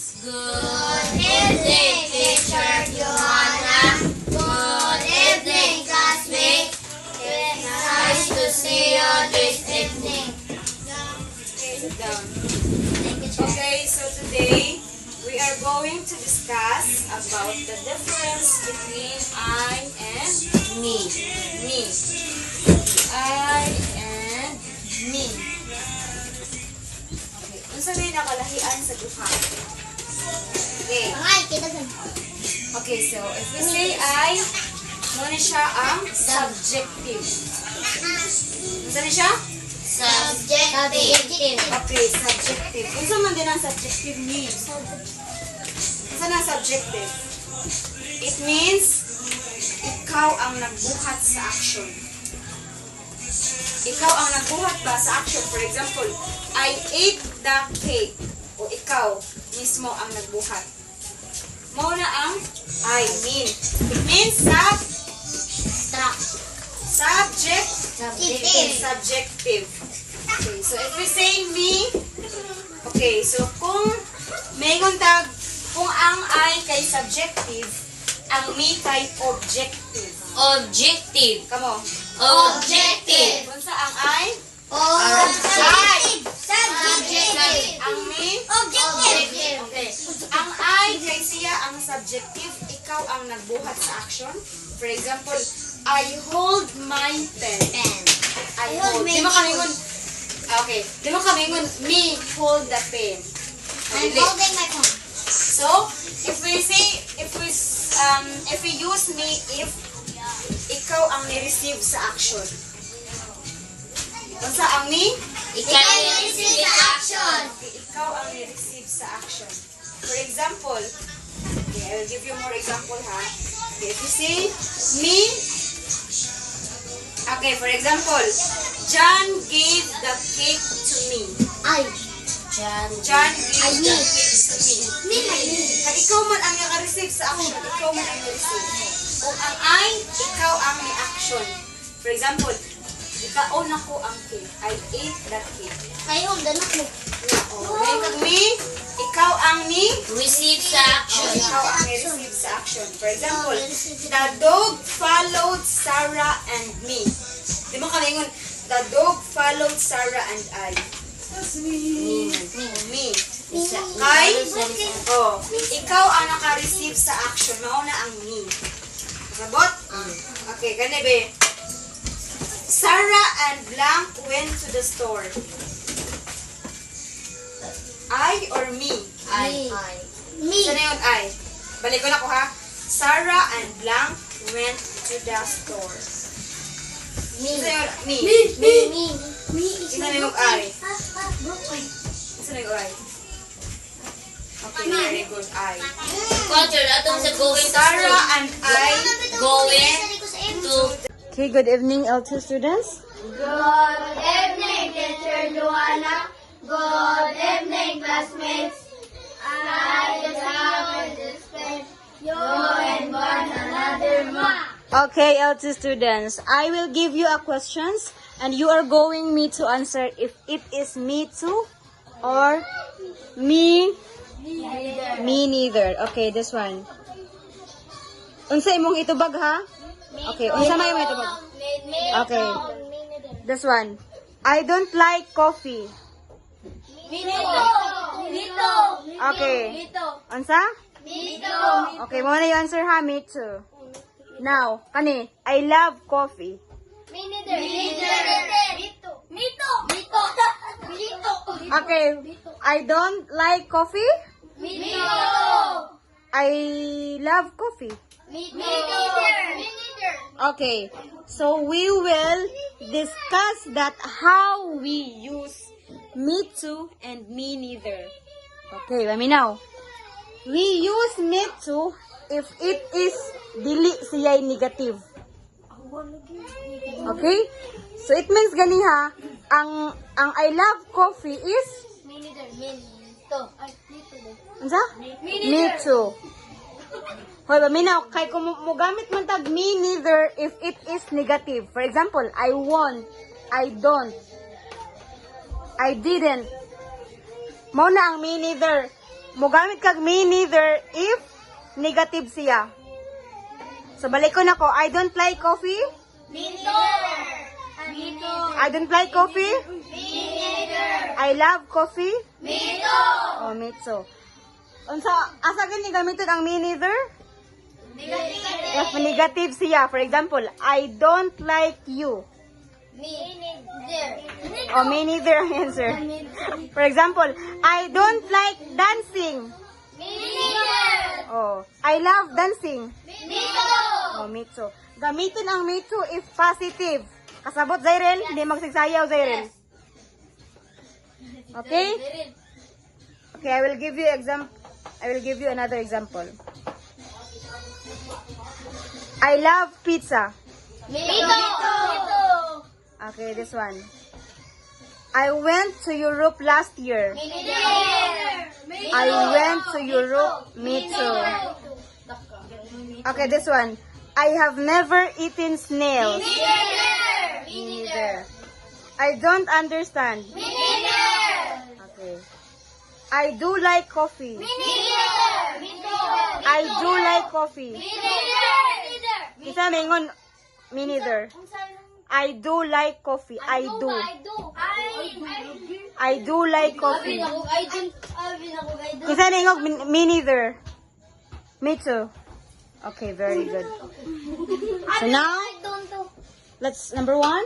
Good evening, Teacher Joanna. Good evening, classmates. It's nice to see you this evening. Sit down. Okay, so today we are going to discuss about the difference between I and Me. me. I and me. Okay, unsa may nakalahian sa duha? Okay. Okay, so if we say I, muna siya ang subjective. Unsa ni siya? Subjective. Okay, subjective. Unsa man din ang subjective means? Unsa na subjective? It means ikaw ang nagbuhat sa action. Ikaw ang nagbuhat ba sa action? For example, I ate the cake. O ikaw mismo ang nagbuhat. Mao na ang I mean. It means subjective. Okay, so if we say me, okay, so kung mayroon tag, kung ang I kay subjective, ang me kay objective. Objective. Kamo? Objective. Kung sa ang I? Subjective. Ang me? Objective. Okay. Ang I kay siya ang subjective, ikaw ang nagbuhat sa action. For example, I hold my pen. I hold. Di mo kamingon. Okay. Di mo kamingon, me hold the pen. I'm holding my phone. So, if we use me if ikaw ang ni-receive sa action. Basta ang me? Ikaw yung receive the action. Ikaw ang ni-receive sa action. For example, okay, I will give you more example ha. Okay, if you say me, okay, for example, John gave the cake to me. John gave the cake to me. Kaya ikaw man ang naka-receive sa action. Ikaw man ang naka-receive. Kung ang I, ikaw ang ni-action. For example, ikaon ako ang cake. I ate that cake. Kung me, ikaw ang Receive sa action. ikaw ang ni-receive sa action. For example, the dog followed Sarah and me. Di mo kami ngun, the dog followed Sarah and I. Me. Kay, ikaw ang naka-receive sa action. Mauna ang me. Sabot? Okay, gani be. Sarah and Blank went to the store. I or me? Sana yun I. Balik ko na ko ha. Sarah and Blank went to the store. Sana yun me. Sana yun I. Sana yun I. Okay, very good. I. Sarah and I Going to Okay, good evening, L2 students. Good evening, Teacher Joanna. Good evening, classmates. I just have to spend you and one another month. Okay, L2 students, I will give you a questions and you are going me to answer if it is me too or me neither. Okay, this one. Unsa imong itubag ha? Okay, unsa may imong itubag? Okay. This one. I don't like coffee. Okay. Unsa? Okay, mo na yung answer ha, me too. Now, kani, I love coffee. Okay, I don't like coffee. I love coffee. Okay, so we will discuss that how we use me too and me neither. Okay, let me know. We use me too if it is dili siya negative. Okay? So it means gani ha, ang I love coffee is unsa? Me too. Hoy, paminaw, kay kung mugamit man tag me neither if it is negative. For example, I won't, I don't, I didn't. Mao na ang me neither. Mogamit kag me neither if negative siya. So balik ko na ko. I don't like coffee. Me neither. Me too. I don't like coffee. Me neither. I love coffee. Me too. Oh, me too. Unsa asa gani gamiton ang me neither? If negative siya, for example, I don't like you. Me neither. Oh, me neither ang answer. For example, I don't like dancing. Me neither. Oh, I love dancing. Me too. Oh, me too. Gamitin ang me too if positive. Kasabot, Zairel? Hindi magsigsayaw, Zairel. Okay? Okay, I will give you another example. I love pizza. Me too. Okay, this one. I went to Europe last year. Me neither. I went to Europe. Me too. Okay, this one. I have never eaten snails. Me neither. Me neither. I don't understand. Me neither. Okay. I do like coffee. Me neither. Me too. I do like coffee. Me neither. Isa mingon, me neither. I do like coffee. I do. I do like coffee. Isa mingon, me neither. Me too. Okay, very good. So now, let's, number 1.